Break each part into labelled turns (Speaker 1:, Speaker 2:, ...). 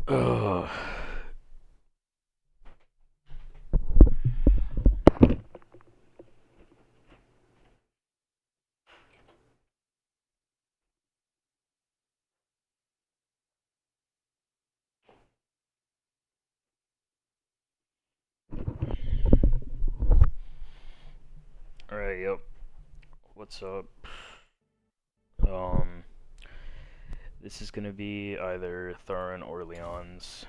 Speaker 1: Ugh. Alright, yep. What's up? Um, this is gonna be either Thurin or Leon's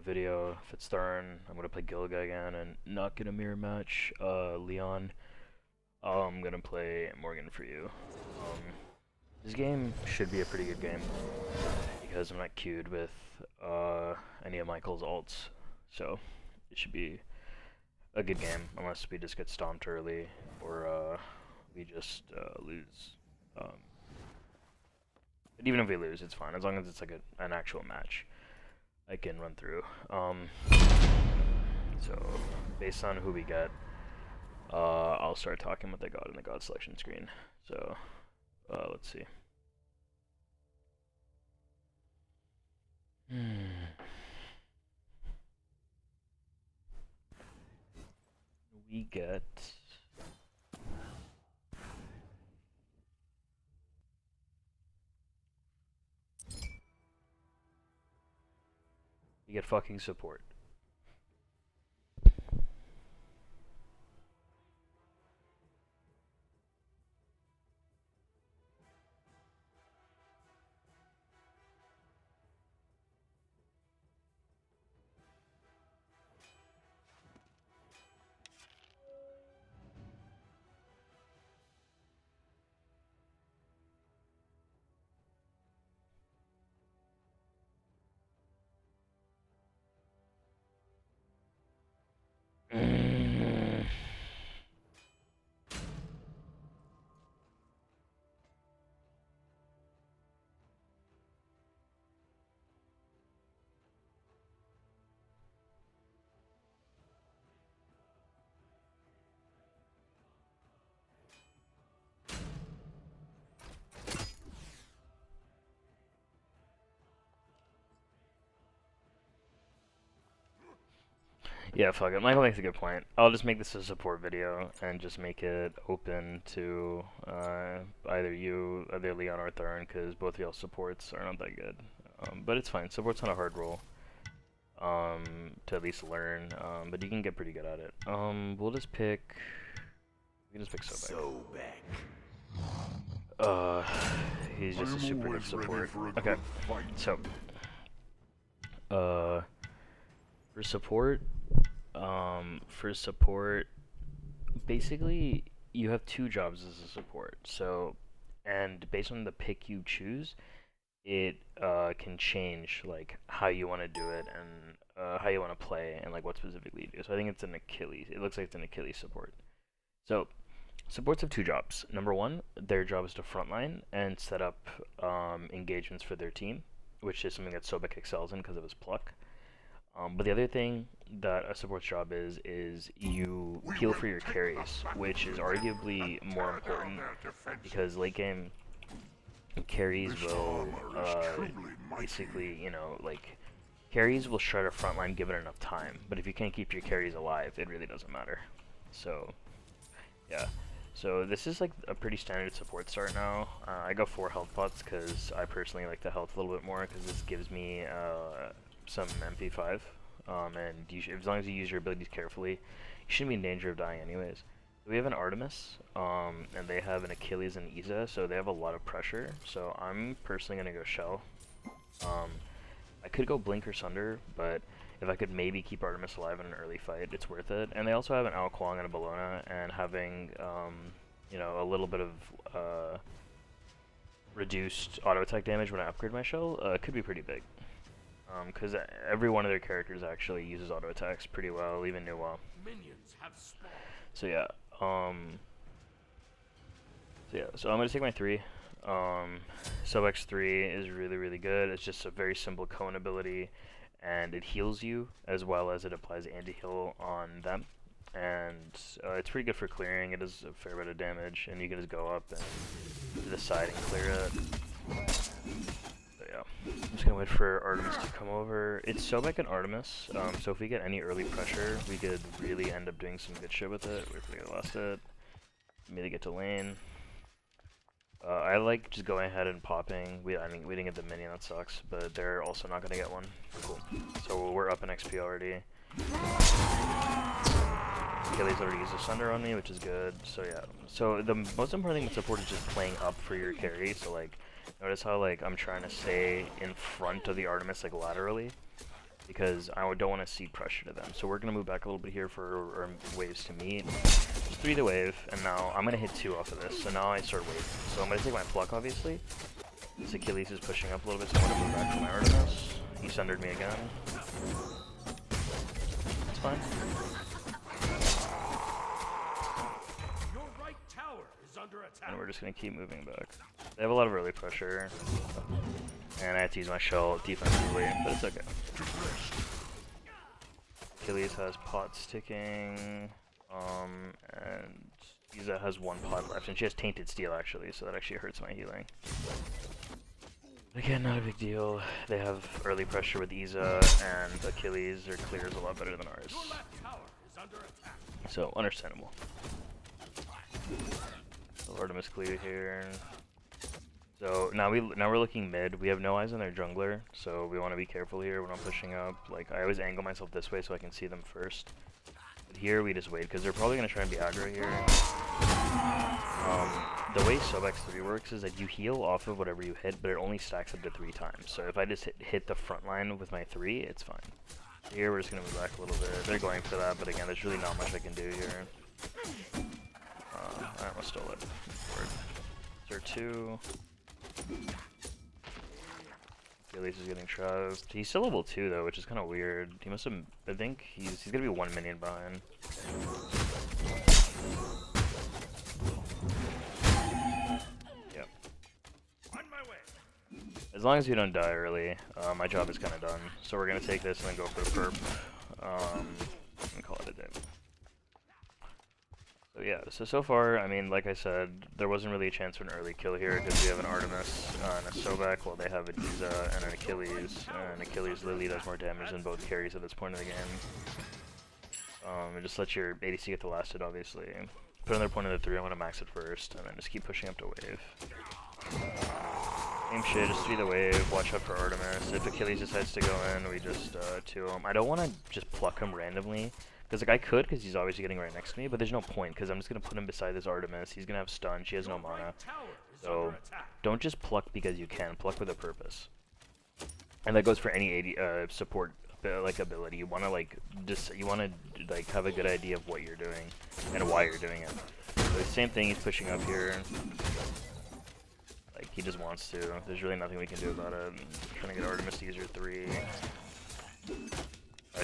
Speaker 1: video. If it's Thurin, I'm gonna play Gilga again and not get a mirror match. Leon, I'm gonna play Morgan for you. Um, this game should be a pretty good game because I'm not queued with any of Michael's alts, so it should be a good game unless we just get stomped early or we just lose. Um, but even if we lose, it's fine as long as it's like an actual match I can run through. So based on who we get, I'll start talking what they got in the god selection screen. So let's see. We get fucking support. Yeah, fuck it. Michael makes a good point. I'll just make this a support video and just make it open to either Leon or Thurin, because both of y'all supports are not that good. But it's fine. Support's not a hard role to at least learn, but you can get pretty good at it. We'll just pick. We can just pick Sobek. He's just a super good support. Okay, so for support. For support, basically you have two jobs as a support. So, and based on the pick you choose, it can change like how you want to do it and how you want to play and like what specifically you do. So I think it's an Achilles. It looks like it's an Achilles support. So supports have two jobs. Number one, their job is to frontline and set up engagements for their team, which is something that Sobek excels in because of his pluck. But the other thing that a support's job is you heal for your carries, which is arguably more important because late game carries will basically, like carries will shred a front line given enough time. But if you can't keep your carries alive, it really doesn't matter. So yeah. So this is like a pretty standard support start now. I go 4 health pots because I personally like the health a little bit more because this gives me some MP5. And as long as you use your abilities carefully, you shouldn't be in danger of dying anyways. We have an Artemis, and they have an Achilles and Iza, so they have a lot of pressure. So I'm personally going to go Shell. I could go Blink or Sunder, but if I could maybe keep Artemis alive in an early fight, it's worth it. And they also have an Ao Kuang and a Bellona, and having, a little bit of reduced auto attack damage when I upgrade my Shell could be pretty big. Because every one of their characters actually uses auto attacks pretty well, even Nuwa. So yeah, so I'm gonna take my 3. Sub X3 is really, really good. It's just a very simple cone ability, and it heals you as well as it applies anti-heal on them. And it's pretty good for clearing. It does a fair bit of damage, and you can just go up and to the side and clear it. So yeah. go. I'm just gonna wait for Artemis to come over. It's Sobek and Artemis, so if we get any early pressure, we could really end up doing some good shit with it. Wait for the last hit. Immediately get to lane. I like just going ahead and popping. I mean, we didn't get the minion, that sucks, but they're also not gonna get one. Cool. So we're up in XP already. Achilles already used a Sunder on me, which is good. So yeah. So the most important thing with support is just playing up for your carry. So like, notice how like I'm trying to stay in front of the Artemis like laterally, because I don't want to seed pressure to them. So we're gonna move back a little bit here for our waves to meet. Just 3 the wave, and now I'm gonna hit 2 off of this. So now I start waving. So I'm gonna take my pluck, obviously. This Achilles is pushing up a little bit, so I'm gonna move back for my Artemis. He sundered me again. It's fine. And we're just gonna keep moving back. They have a lot of early pressure, and I have to use my shell defensively, but it's okay. Achilles has pots ticking, and Iza has 1 pot left, and she has Tainted Steel actually, so that actually hurts my healing. Again, not a big deal. They have early pressure with Iza, and Achilles. Their clear is a lot better than ours. So, understandable. Artemis clear here. So now we're looking mid. We have no eyes on their jungler, so we want to be careful here when I'm pushing up. Like I always angle myself this way so I can see them first. But here we just wait because they're probably gonna try and be aggro here. The way Sobek's 3 works is that you heal off of whatever you hit, but it only stacks up to 3 times. So if I just hit the front line with my 3, it's fine. Here we're just gonna move back a little bit. They're going for that, but again, there's really not much I can do here. I almost stole it. There 2. Achilles is getting trapped. He's still level 2 though, which is kind of weird. He must have. I think he's gonna be 1 minion behind. Yep. On my way. As long as you don't die early, my job is kind of done. So we're gonna take this and then go for the perp. And call it a day. So yeah, so far, I mean, like I said, there wasn't really a chance for an early kill here because we have an Artemis and a Sobek, while they have an Iza and an Achilles, and Achilles literally does more damage than both carries at this point in the game. And just let your ADC get the last hit, obviously. Put another point in the 3, I want to max it first, and then just keep pushing up to wave. Same shit, just 3 the wave, watch out for Artemis. If Achilles decides to go in, we just 2 him. I don't want to just pluck him randomly. Because like I could, because he's obviously getting right next to me, but there's no point, because I'm just going to put him beside this Artemis. He's going to have stun, she has no mana. So, don't just pluck because you can, pluck with a purpose. And that goes for any AD, support like ability. You want to like, have a good idea of what you're doing, and why you're doing it. So the same thing, he's pushing up here. Like, he just wants to. There's really nothing we can do about it. I'm trying to get Artemis to use her 3.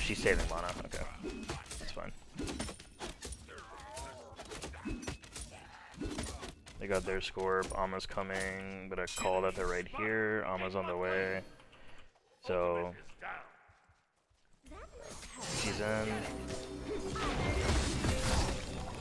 Speaker 1: She's saving mana, okay. That's fine. They got their score, Ama's coming, but I call that they're right here. Ama's on the way. So, she's in.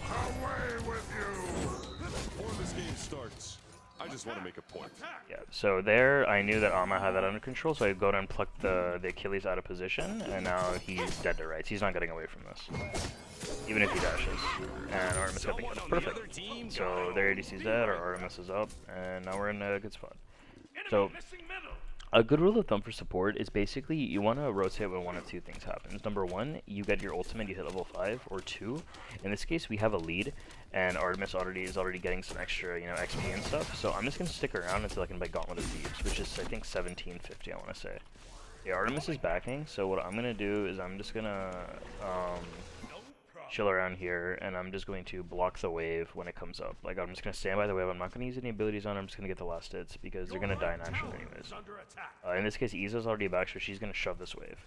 Speaker 2: Away with you! Before this game starts, I just want to make a point.
Speaker 1: Yeah, so there, I knew that Ama had that under control, so I go down and pluck the Achilles out of position, and now he's dead to rights. He's not getting away from this. Even if he dashes. And Artemis got the kill. Perfect. So their ADC's dead, our Artemis is up, and now we're in a good spot. So, a good rule of thumb for support is basically you want to rotate when 1 of 2 things happens. Number 1, you get your ultimate, you hit level 5, or 2, in this case we have a lead, and Artemis is already getting some extra, XP and stuff, so I'm just going to stick around until I can buy Gauntlet of Thieves, which is, I think, 1750, I want to say. Yeah, Artemis is backing, so what I'm going to do is I'm just going to, chill around here, and I'm just going to block the wave when it comes up. Like, I'm just going to stand by the wave, I'm not going to use any abilities on her, I'm just going to get the last hits, because they're going to die naturally anyways. In this case, Iza's already back, so she's going to shove this wave.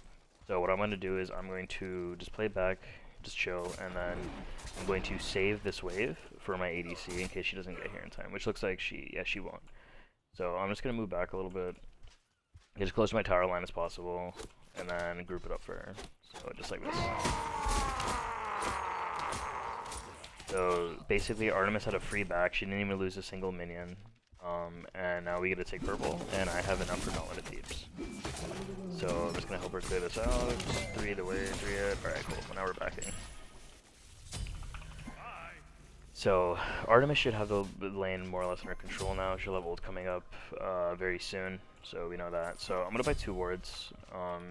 Speaker 1: So what I'm going to do is I'm going to just play back, just chill, and then I'm going to save this wave for my ADC in case she doesn't get here in time, which looks like she won't. So I'm just going to move back a little bit, get as close to my tower line as possible, and then group it up for her. So just like this. So basically Artemis had a free back, she didn't even lose a single minion. And now we get to take purple, and I have enough for Gauntlet of Thieves. So I'm just gonna help her clear this out. 3 the way, 3 it. Alright, cool. Now we're backing. So Artemis should have the lane more or less under control now. She'll have ult coming up very soon, so we know that. So I'm gonna buy 2 wards.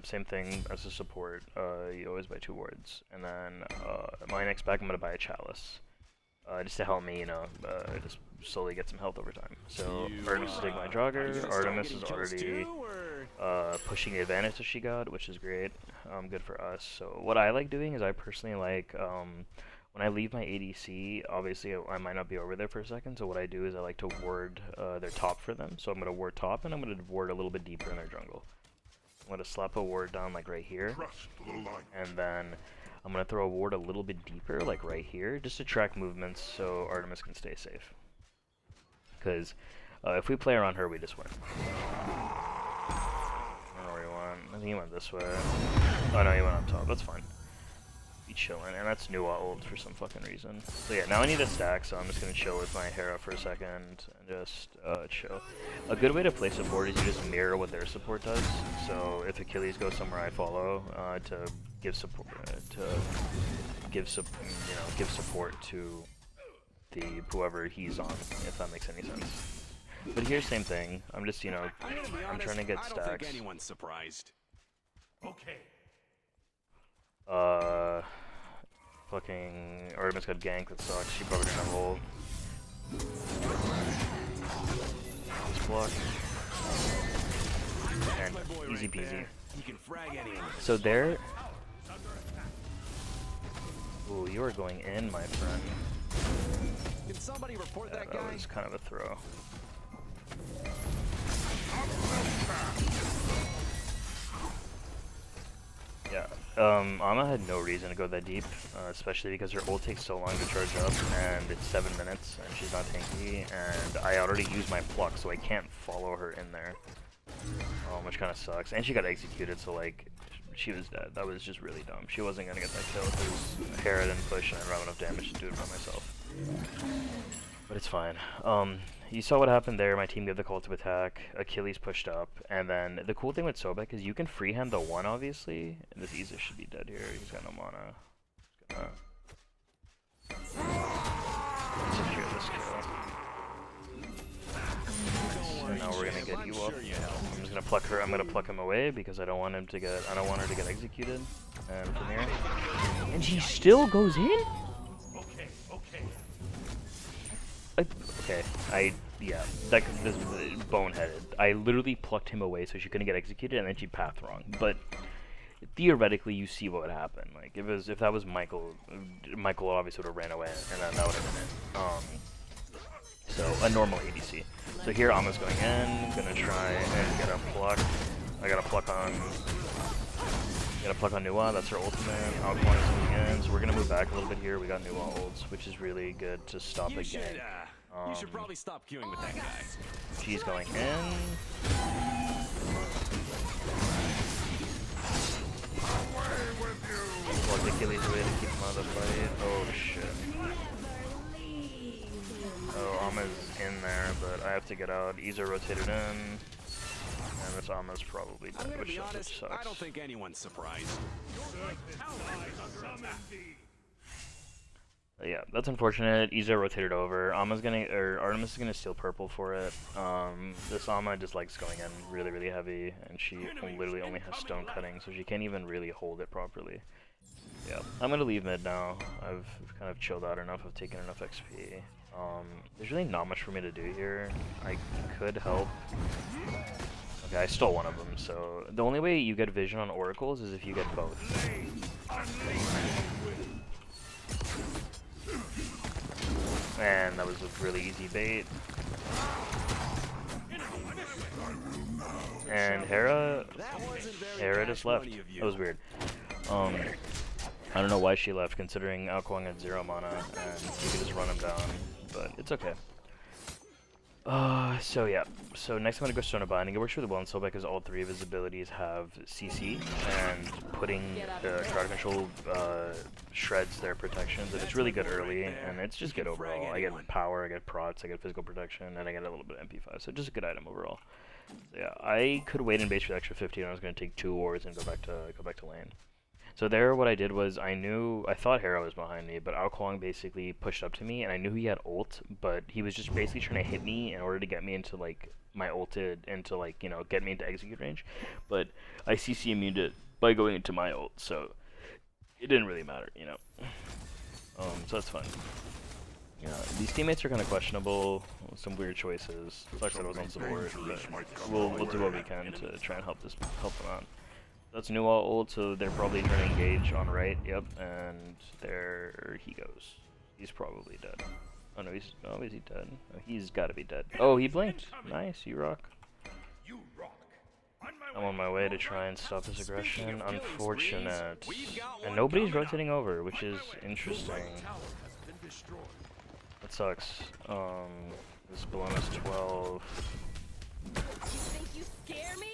Speaker 1: Same thing as a support. You always buy 2 wards, and then my next back I'm gonna buy a chalice, just to help me, you know, just slowly get some health over time. So Artemis is taking my jogger. Artemis is already pushing the advantage that she got, which is great. Good for us. So what I like doing is I personally like when I leave my ADC, obviously I might not be over there for a second, so what I do is I like to ward their top for them. So I'm going to ward top, and I'm going to ward a little bit deeper in their jungle. I'm going to slap a ward down like right here, and then I'm going to throw a ward a little bit deeper like right here, just to track movements so Artemis can stay safe. Because if we play around her, we just win. I don't know where he went. I think he went this way. Oh no, he went up top. That's fine. Be chilling, and that's new ult for some fucking reason. So yeah, now I need a stack, so I'm just gonna chill with my Hera for a second and just chill. A good way to play support is you just mirror what their support does. So if Achilles goes somewhere, I follow to give support give support to the whoever he's on, if that makes any sense. But here's same thing. I'm just, you know, I'm trying to get stacks.
Speaker 2: I don't think anyone's surprised. Okay.
Speaker 1: Fucking Artemis got ganked, that sucks. She probably didn't have ult. Just block. And easy peasy. So there. Ooh, you are going in, my friend.
Speaker 2: Can somebody report that
Speaker 1: That
Speaker 2: guy?
Speaker 1: was kind of a throw. Yeah, Amma had no reason to go that deep, especially because her ult takes so long to charge up, and it's 7 minutes, and she's not tanky, and I already used my pluck, so I can't follow her in there, which kind of sucks. And she got executed, so like, she was dead. That was just really dumb. She wasn't gonna get that kill because Hera didn't push, and I didn't have enough damage to do it by myself. But it's fine. You saw what happened there. My team gave the call to attack. Achilles pushed up, and then the cool thing with Sobek is you can freehand the 1, obviously. And this Iza should be dead here. He's got no mana. Just gonna secure this kill. So now we're gonna get you up. I'm just gonna pluck her. I'm gonna pluck him away because I don't want him to get. I don't want her to get executed. And from here, and she still goes in. Okay, yeah, this is boneheaded. I literally plucked him away so she couldn't get executed, and then she pathed wrong. But theoretically, you see what would happen. Like if that was Michael, Michael obviously would have ran away, and then that would have been it. So a normal ADC. So here Amma's going in, gonna try and get a pluck. I got a pluck on. Got a pluck on Nuwa, that's her ultimate. Alquan is coming in, so we're gonna move back a little bit here. We got Nuwa ults, which is really good to stop a gank.
Speaker 2: You should probably stop queuing with that guy.
Speaker 1: She's going in. Block Achilles away to keep him out of the fight. Oh shit. Oh, Amma's in there, but I have to get out. Iza rotated in. And this Amma's probably dead, which sucks.
Speaker 2: I don't think anyone's surprised.
Speaker 1: Yeah, that's unfortunate. Iza rotated over. Artemis is gonna steal purple for it. This Amma just likes going in really, really heavy, and she literally only has stone cutting, so she can't even really hold it properly. Yeah, I'm gonna leave mid now. I've kind of chilled out enough. I've taken enough XP. There's really not much for me to do here. I could help. Okay, I stole one of them, so the only way you get vision on oracles is if you get both. And that was a really easy bait. And Hera just left. That was weird. I don't know why she left, considering Alquan had 0 mana, and you could just run him down, but it's okay. So yeah. So next I'm gonna go Stone of Binding. It works really well in Soulback because all three of his abilities have CC, and putting crowd control shreds their protections, and it's really good early, and it's just good overall. I get power, I get prots, I get physical protection, and I get a little bit of MP5, so just a good item overall. So yeah, I could wait in base for the extra 15. I was gonna take 2 wards and go back to lane. So there, what I did was I thought Hera was behind me, but Ao Kuang basically pushed up to me, and I knew he had ult, but he was just basically trying to hit me in order to get me into like my ulted, into like, you know, get me into execute range. But I CC immuned it by going into my ult, so it didn't really matter, you know. So that's fine. Yeah, these teammates are kind of questionable, some weird choices. Sucks that I was on support, but we'll do what we can to try and help them out. That's Nuwa ult, so they're probably trying to engage on right, yep, and there he goes. He's probably dead. Oh no, is he dead? Oh, he's gotta be dead. Oh, he blinked. Nice, you rock. I'm on my way to try and stop his aggression. Unfortunate. And nobody's rotating over, which is interesting. That sucks. This bonus 12.
Speaker 3: You think you scare me?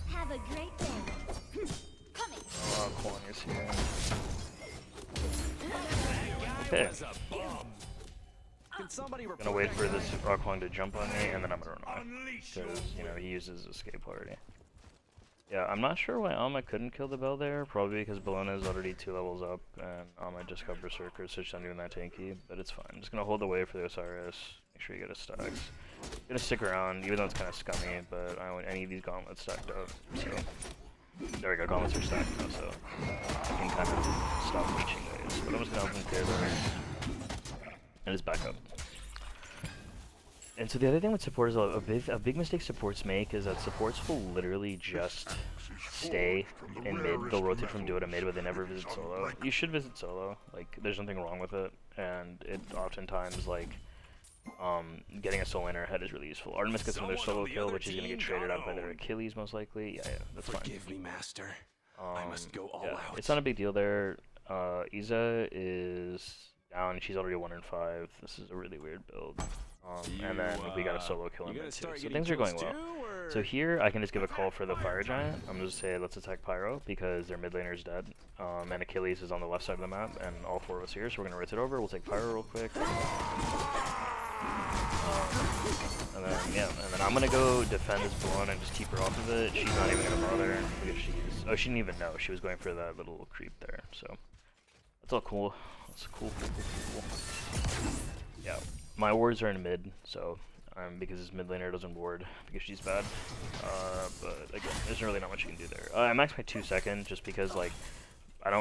Speaker 3: Have a great day. Coming.
Speaker 1: Oh, Kwon is here. Okay. Gonna wait for this Rock to jump on me, and then I'm gonna run away. Because, you know, he uses escape already. Yeah, I'm not sure why Alma couldn't kill the Bell there. Probably because Bellona is already 2 levels up, and Alma just got Berserker, so she's not doing that tanky. But it's fine. I'm just gonna hold the way for the Osiris. Make sure you get his stacks. Gonna stick around, even though it's kind of scummy, but I want any of these gauntlets stacked up. So there we go, gauntlets are stacked now, so I can kind of stop reaching those. But I'm just gonna open clear those, and it's back up. And so the other thing with support is a big mistake supports make is that supports will literally just stay in mid. They'll rotate from duo to mid, but they never visit solo. You should visit solo. Like, there's nothing wrong with it, and it oftentimes, like, getting a soul laner ahead is really useful. Artemis gets another solo kill, which is gonna get traded out by their Achilles most likely. Yeah, that's fine.
Speaker 2: Forgive me, master. I must go all out.
Speaker 1: It's not a big deal there. Iza is down. She's already 1 in 5. This is a really weird build. And then we got a solo kill in there too. So things are going well. So here I can just give a call for the Fire Giant. I'm just say let's attack Pyro because their mid laner is dead. And Achilles is on the left side of the map, and all 4 of us here. So we're gonna rotate over. We'll take Pyro real quick. And then I'm gonna go defend this Bellona and just keep her off of it. She's not even gonna bother because she didn't even know she was going for that little creep there. So that's all cool. That's cool. Yeah. My wards are in mid, so because his mid laner doesn't ward because she's bad. But again, there's really not much you can do there. I maxed my 2 seconds just because like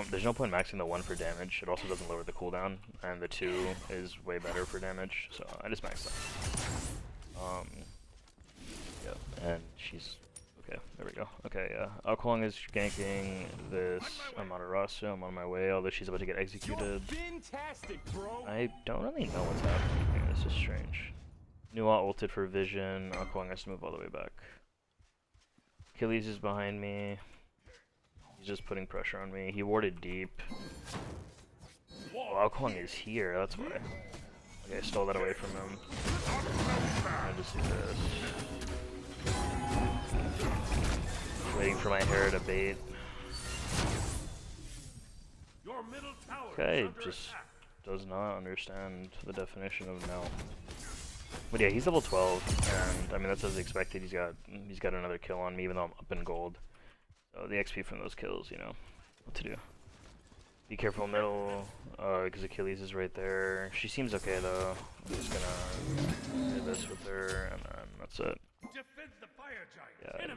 Speaker 1: there's no point maxing the 1 for damage. It also doesn't lower the cooldown, and the 2 is way better for damage. So I just maxed that. Yeah, and she's okay. There we go. Okay, yeah. Ao Kuang is ganking this Amaterasu. I'm on my way, although she's about to get executed. I don't really know what's happening here. This is strange. Nuwa ulted for vision. Ao Kuang has to move all the way back. Achilles is behind me. He's just putting pressure on me. He warded deep. Oh, Ao Kuang is here. That's why. Okay, I stole that away from him. I just do this. Waiting for my hair to bait. Okay, just does not understand the definition of no. But yeah, he's level 12, and I mean that's as expected. He's got another kill on me, even though I'm up in gold. So the XP from those kills, you know, what to do. Be careful middle, because Achilles is right there. She seems okay though. I'm just gonna do this with her, and then that's it. Yeah.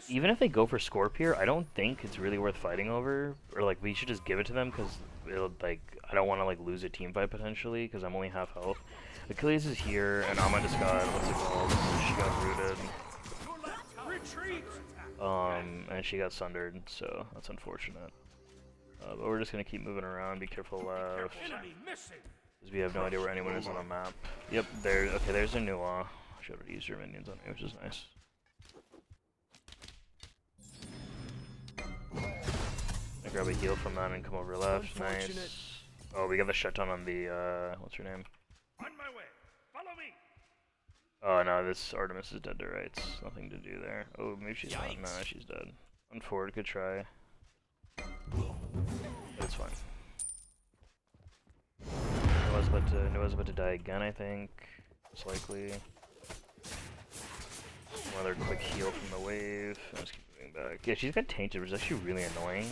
Speaker 1: Even if they go for Scorpion, I don't think it's really worth fighting over. Or like, we should just give it to them because it'll like I don't want to like lose a team fight potentially because I'm only half health. Achilles is here, and Amma just got what's it called? She got rooted. And she got sundered, so that's unfortunate. But we're just gonna keep moving around. Be careful left, because we have no idea where anyone is on the map. Yep, there. Okay, there's a Nuwa. She already used her minions on me, which is nice. I'll grab a heal from that and come over left. Nice. Oh, we got the shutdown on the, what's her name?
Speaker 2: On my way. Follow me.
Speaker 1: Oh no, this Artemis is dead to rights. Nothing to do there. Oh, maybe she's not. No, she's dead. On forward, good try. But it's fine. Noah's about to die again, I think. Most likely. Another quick heal from the wave. Let's keep moving back. Yeah, she's got tainted, which is actually really annoying.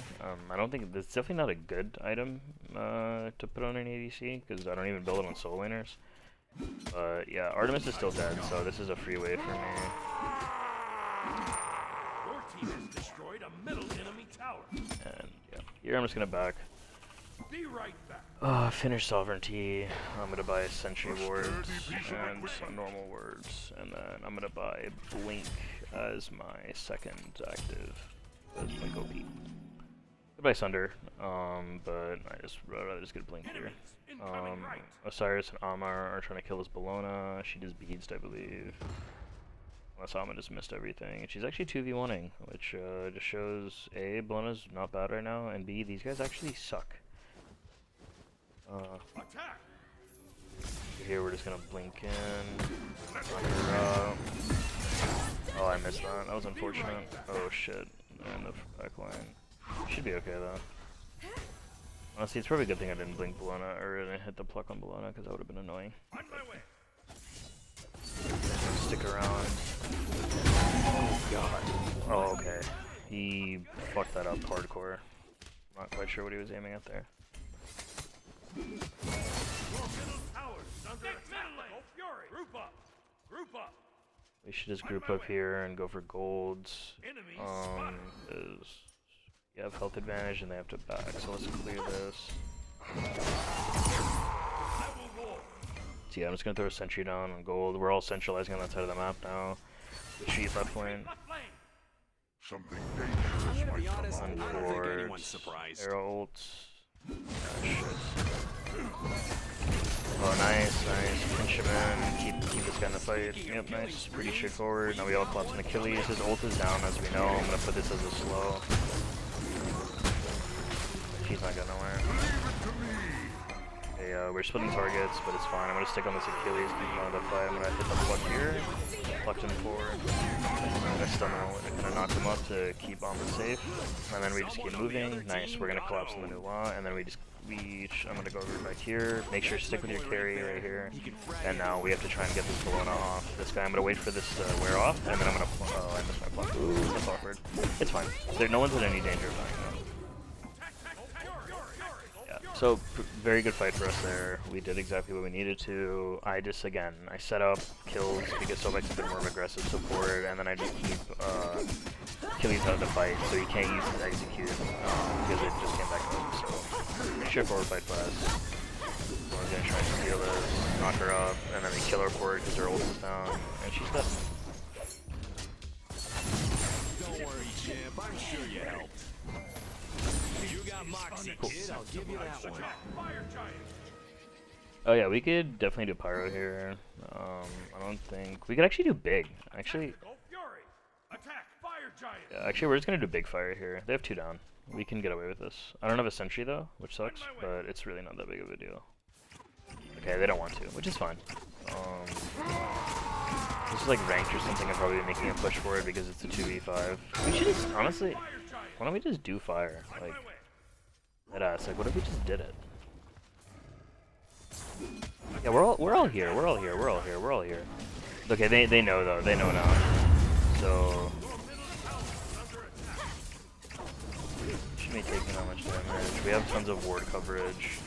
Speaker 1: I don't think it's definitely not a good item to put on an ADC because I don't even build it on soul laners. But yeah, Artemis is still dead, so this is a free wave for me.
Speaker 2: Your team has destroyed a middle enemy tower.
Speaker 1: And yeah, here I'm just gonna back.
Speaker 2: Be right back.
Speaker 1: Finish sovereignty. I'm gonna buy sentry wards and some normal wards, and then I'm gonna buy blink as my second active. As blink OP. Goodbye Sunder. But I'd rather just get blink here. Osiris and Amar are trying to kill this Bellona. She does beads, I believe. Unless Amma just missed everything. And she's actually 2v1ing, which just shows A, Bellona's not bad right now, and B, these guys actually suck.
Speaker 2: Attack.
Speaker 1: Here we're just gonna blink in. Oh, I missed that. That was unfortunate. Oh shit. They're in the back line. Should be okay though. Honestly, it's probably a good thing I didn't blink Bellona, or I didn't hit the pluck on Bellona, because that would have been annoying.
Speaker 2: On my way.
Speaker 1: Stick around. Oh god. Oh, okay. He fucked that up hardcore. Not quite sure what he was aiming at there.
Speaker 2: Your middle tower is under attack. Fury. Group up. Group up.
Speaker 1: We should just group up here and go for golds. Is you have health advantage and they have to back, so let's clear this. So yeah, I'm just gonna throw a sentry down on gold. We're all centralizing on that side of the map now. The sheep left lane.
Speaker 2: Something
Speaker 4: I'm gonna be
Speaker 2: dangerous
Speaker 4: honest,
Speaker 2: might
Speaker 4: I
Speaker 2: come.
Speaker 4: don't think anyone's surprised.
Speaker 1: Arrow ults. Oh, nice, nice. Pinch him in. Keep this guy in the fight. Yep, nice. Pretty straightforward. Now we all collapse on Achilles. His ult is down, as we know. I'm gonna put this as a slow. He's not going nowhere. Okay, we're splitting targets, but it's fine. I'm gonna stick on this Achilles, keep him out of the fight. I'm gonna hit the pluck here. Plucked him forward. I'm gonna stun him, I'm gonna knock him up to keep Bomba safe. And then we just keep moving. Nice, we're gonna collapse on the new law, and then I'm gonna go over back here. Make sure to stick with your carry right here. And now we have to try and get this Bellona off. This guy, I'm gonna wait for this to wear off, and then I'm gonna, oh, I missed my pluck. Ooh, that's awkward. It's fine. No one's in any danger of dying though. So, very good fight for us there. We did exactly what we needed to. I set up kills because Sobek's a bit more of aggressive support, and then I just keep Achilles out of the fight, so he can't use his execute because it just came back up. So, pretty straightforward fight for us. We're gonna try to steal this, knock her up, and then we kill her for it because her ult is down, and she's dead.
Speaker 4: Don't worry, champ. I'm sure you helped. You got Moxie, kid. I'll give you that one.
Speaker 1: Oh yeah, we could definitely do Pyro here. I don't think... We could actually do Big. Actually, yeah, actually we're just gonna do Big Fire here. They have 2 down. We can get away with this. I don't have a Sentry though, which sucks, but it's really not that big of a deal. Okay, they don't want to, which is fine. This is like ranked or something. I'm probably making a push for it because it's a 2v5. We should just, honestly, why don't we just do Fire? Like, deadass, like what if we just did it? Yeah, we're all here. We're all here. Okay, they know though. They know now. So shouldn't be taking that much damage. We have tons of ward coverage.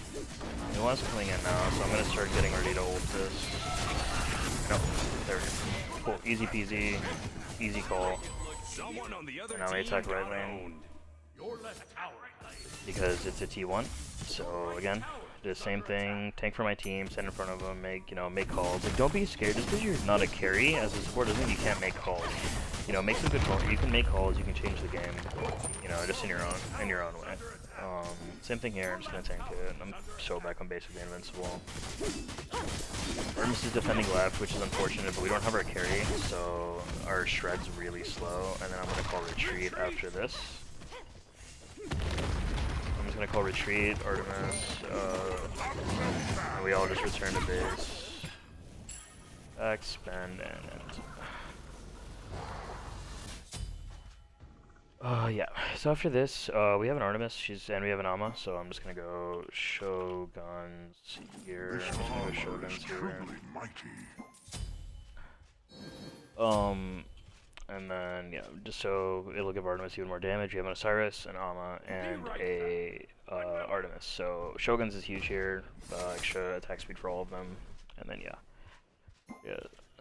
Speaker 1: Nua's coming in now, so I'm gonna start getting ready to ult this. No, there we go. Cool, easy peasy, easy call. And now we attack right lane because it's a T1. So again, the same thing. Tank for my team, stand in front of them, make calls. Like, don't be scared. Just because you're not a carry as a support doesn't mean you can't make calls. You know, make some good calls. You can make calls. You can change the game. You know, just in your own way. Same thing here. I'm just gonna tank it. I'm so back on basically invincible. Artemis is defending left, which is unfortunate, but we don't have our carry, so our shred's really slow. And then I'm gonna call retreat after this. gonna call retreat, Artemis, and we all just return to base. Expand and end. Yeah. So after this, we have an Artemis, and we have an Amma, so I'm just gonna go Shoguns here. I'm just gonna go Shoguns here. And then yeah, just so it'll give Artemis even more damage. We have an Osiris, an Amma, and a Artemis. So Shoguns is huge here. Extra attack speed for all of them, and then yeah.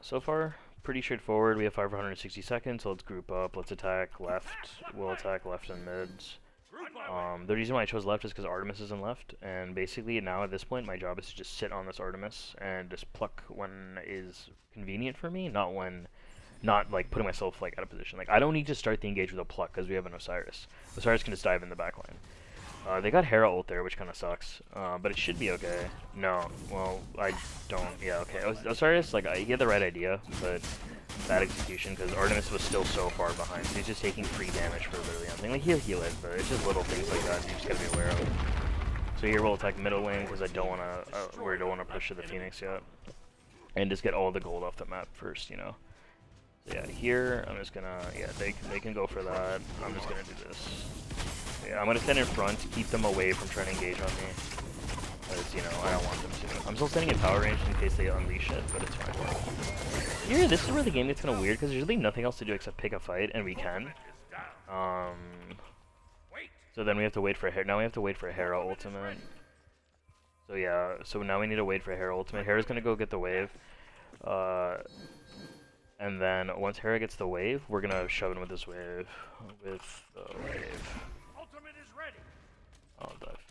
Speaker 1: So far, pretty straightforward. We have 560 seconds, so let's group up. Let's attack left. We'll attack left and mids. The reason why I chose left is because Artemis isn't left, and basically now at this point my job is to just sit on this Artemis and just pluck when is convenient for me, not like putting myself like out of position. Like I don't need to start the engage with a pluck because we have an Osiris. Osiris can just dive in the backline. They got Hera ult there, which kind of sucks, but it should be okay. No, well, I don't. Yeah, okay. Osiris, like, he had the right idea, but bad execution because Artemis was still so far behind. So he's just taking free damage for literally nothing. Like, he'll heal it, but it's just little things like that you just gotta be aware of. So here we'll attack middle lane because I don't want to. We don't want to push to the Phoenix yet, and just get all the gold off the map first, you know. So yeah, here I'm just gonna. Yeah, they can go for that. I'm just gonna do this. Yeah, I'm gonna stand in front to keep them away from trying to engage on me. Because, you know, I don't want them to. I'm still standing in power range in case they unleash it, but it's fine. Here, this is where the game gets kind of weird, because there's really nothing else to do except pick a fight, and we can. So then we have to wait for a Hera. Now we have to wait for a Hera ultimate. So yeah, so now we need to wait for a Hera ultimate. Hera's gonna go get the wave. And then once Hera gets the wave, we're gonna shove in with this wave. With the wave. I'll dive.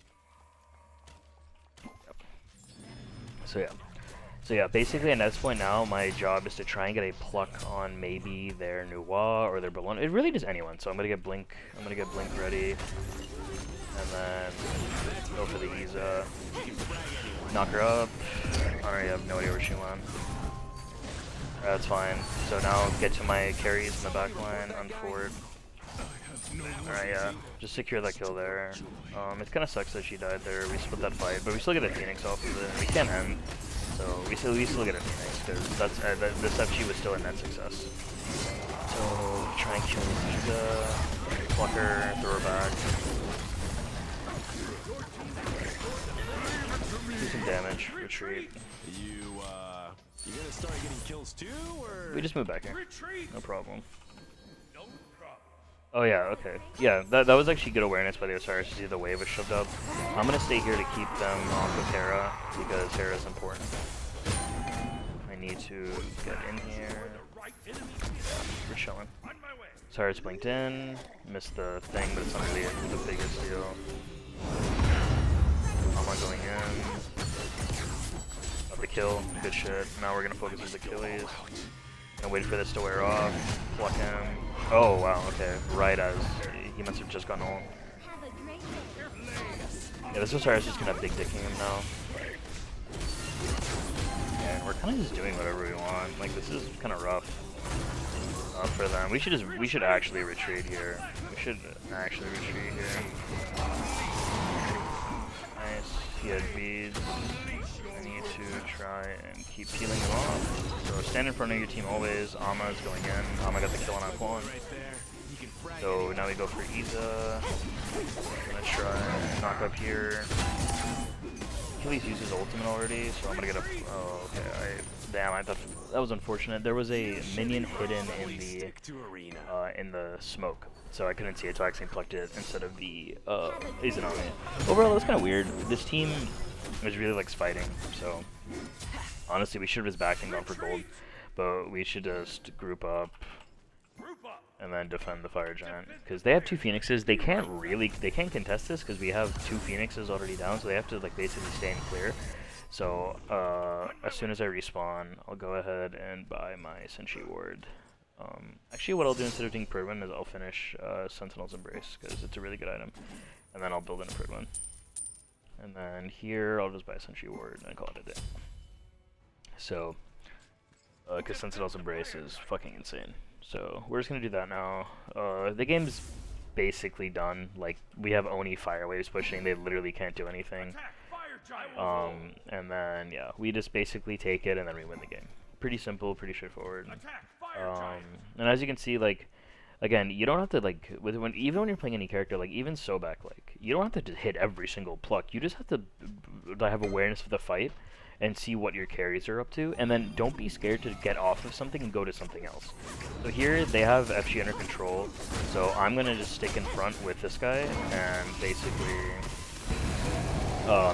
Speaker 1: Yep. So yeah, basically at this point now, my job is to try and get a pluck on maybe their Nuwa or their Bellona. It really just anyone. So I'm gonna get Blink ready, and then go for the Iza, knock her up. I already have no idea where she went. That's fine. So now get to my carries in the back line, unforward. Alright, yeah. Just secure that kill there. It kind of sucks that she died there. We split that fight, but we still get a Phoenix off of it. We can't end, so we still get a Phoenix because that's this FG was still a net success. So try and kill Iza, pluck her, throw her back. Do some damage. Retreat.
Speaker 4: You gonna start getting kills too, or?
Speaker 1: We just move back here. No problem. Oh yeah, okay. Yeah, that was actually good awareness by the Osiris to see the wave was shoved up. I'm gonna stay here to keep them off of Hera, because Hera is important. I need to get in here. Yeah, we're chilling. Osiris blinked in, missed the thing, but it's not really the biggest deal. I'm going in. Got the kill, good shit. Now we're gonna focus with Achilles. Gonna wait for this to wear off, pluck him. Oh wow, okay. Right as he must have just gone ult. Yeah, this Osiris is just gonna big dicking him now. Yeah, and we're kind of just doing whatever we want. Like this is kind of rough for them. We should actually retreat here. We should actually retreat here. Nice. He had beads. I need to try and keep peeling them off. So stand in front of your team always. Amma is going in. Amma got the kill on Aquan. So now we go for Iza. I'm gonna try knock up here. Achilles uses ultimate already, so I'm gonna get a. Oh, okay. Damn, I thought that was unfortunate. There was a minion hidden in the smoke, so I couldn't see it, so I actually plucked it instead of the Izanami. Overall, it was kind of weird. This team was really likes fighting, so honestly, we should have just backed and gone for gold, but we should just group up and then defend the Fire Giant, because they have two Phoenixes. They can't contest this because we have two Phoenixes already down, so they have to like basically stay in clear. So as soon as I respawn, I'll go ahead and buy my Senshi Ward. Actually, what I'll do instead of doing Pridwin is I'll finish Sentinel's Embrace, because it's a really good item, and then I'll build in a Pridwin. And then here, I'll just buy a Senshi Ward and call it a day. So, because Sentinel's Embrace is fucking insane. So, we're just gonna do that now. The game's basically done. Like, we have Oni fire waves pushing, they literally can't do anything.
Speaker 2: Attack, fire giant.
Speaker 1: And then, yeah, we just basically take it and then we win the game. Pretty simple, pretty straightforward.
Speaker 2: Attack, fire giant.
Speaker 1: And as you can see, like, again, you don't have to, like, even when you're playing any character, like, even Sobek, like, you don't have to just hit every single pluck. You just have to have awareness of the fight and see what your carries are up to, and then don't be scared to get off of something and go to something else. So here, they have FG under control, so I'm gonna just stick in front with this guy, and basically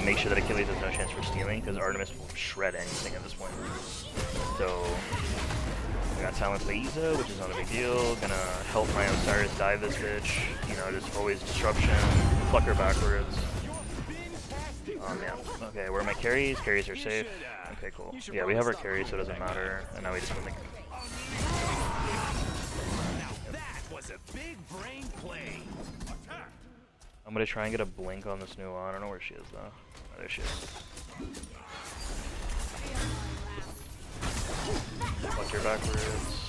Speaker 1: make sure that Achilles has no chance for stealing, because Artemis will shred anything at this point. So, I got silenced by Iza, which is not a big deal. Gonna help my Osiris dive this bitch. You know, just always disruption, pluck her backwards. Yeah. Okay, where are my carries? Carries are safe. Okay, cool. Yeah, we have our carries, so it doesn't matter. And now we just win the game.
Speaker 4: Now that was a big brain play.
Speaker 1: I'm gonna try and get a blink on this new one. I don't know where she is, though. Oh, there she is. Pluck her backwards.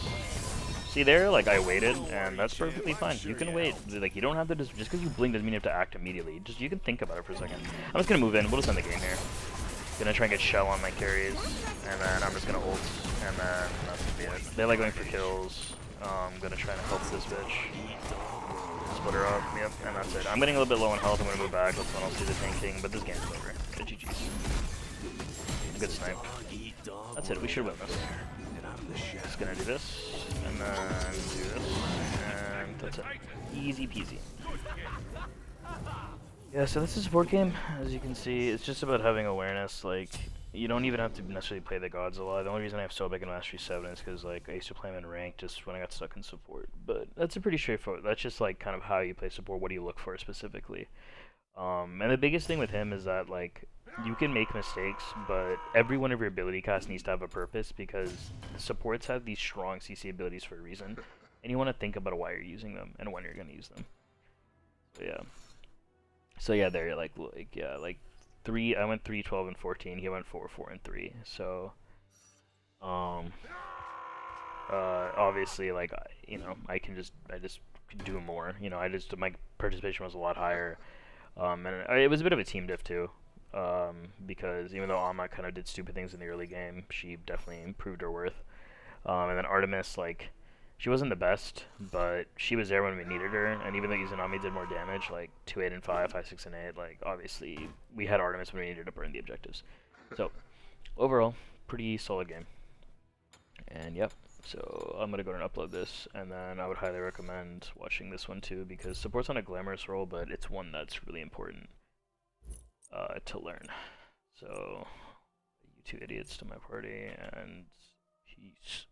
Speaker 1: See there, like, I waited, and that's perfectly fine. You can wait. Like, you don't have to just because you blink doesn't mean you have to act immediately. Just, you can think about it for a second. I'm just gonna move in. We'll just end the game here. Gonna try and get shell on my carries, and then I'm just gonna ult, and then that's gonna be it. They like going for kills. I'm gonna try and help this bitch. Split her up, yep, and that's it. I'm getting a little bit low on health. I'm gonna move back. That's when I'll see the tanking, but this game's over. GG's. Good snipe. That's it. We should win this. Just gonna do this, and then do this, and that's it. Easy peasy. Yeah, so this is a support game. As you can see, it's just about having awareness. Like, you don't even have to necessarily play the gods a lot. The only reason I have Sobek in Mastery 7 is because, like, I used to play him in rank just when I got stuck in support. But that's a pretty straightforward. That's just, like, kind of how you play support. What do you look for specifically? And the biggest thing with him is that, like, you can make mistakes, but every one of your ability casts needs to have a purpose, because supports have these strong CC abilities for a reason, and you want to think about why you're using them and when you're going to use them. So yeah. So yeah, there, like yeah, like 3. I went 3, 12, and 14. He went 4, 4, and 3. So, obviously, like, you know, I just could do more. You know, my participation was a lot higher. And it was a bit of a team diff too, because even though Alma kind of did stupid things in the early game, she definitely improved her worth. And then Artemis, like, she wasn't the best, but she was there when we needed her, and even though Izanami did more damage, like 2, 8, and 5, 5, 6, and 8, like, obviously, we had Artemis when we needed to burn the objectives. So, overall, pretty solid game. And yep. So I'm going to go and upload this, and then I would highly recommend watching this one too, because support's not a glamorous role, but it's one that's really important to learn. So, you two idiots to my party, and peace.